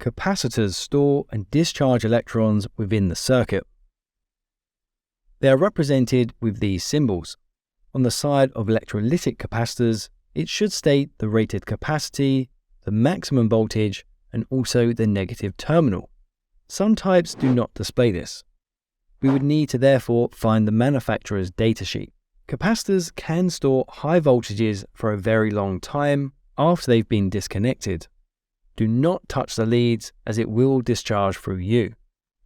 Capacitors store and discharge electrons within the circuit. They are represented with these symbols. On the side of electrolytic capacitors, it should state the rated capacity, the maximum voltage, and also the negative terminal. Some types do not display this. We would need to therefore find the manufacturer's datasheet. Capacitors can store high voltages for a very long time after they've been disconnected. Do not touch the leads as it will discharge through you.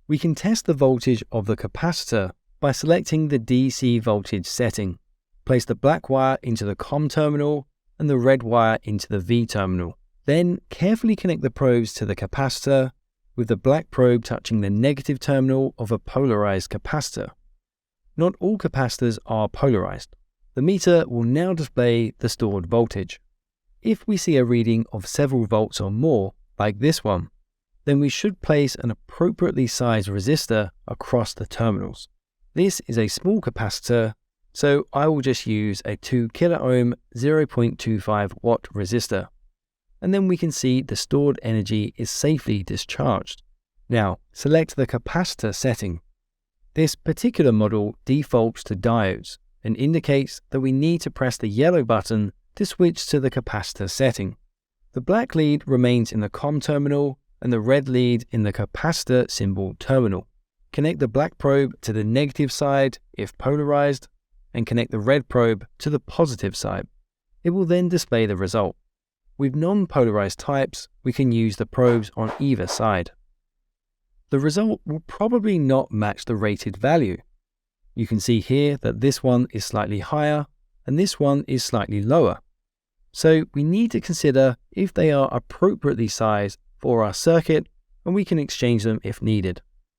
We can test the voltage of the capacitor by selecting the DC voltage setting. Place the black wire into the COM terminal and the red wire into the V terminal. Then carefully connect the probes to the capacitor, with the black probe touching the negative terminal of a polarized capacitor. Not all capacitors are polarized. The meter will now display the stored voltage. If we see a reading of several volts or more, like this one, then we should place an appropriately sized resistor across the terminals. This is a small capacitor, so I will just use a 2 kilo-ohm 0.25 watt resistor. And then we can see the stored energy is safely discharged. Now, select the capacitor setting. This particular model defaults to diodes and indicates that we need to press the yellow button to switch to the capacitor setting. The black lead remains in the COM terminal and the red lead in the capacitor symbol terminal. Connect the black probe to the negative side if polarized, and connect the red probe to the positive side. It will then display the result. With non-polarized types, we can use the probes on either side. The result will probably not match the rated value. You can see here that this one is slightly higher and this one is slightly lower. So we need to consider if they are appropriately sized for our circuit, and we can exchange them if needed.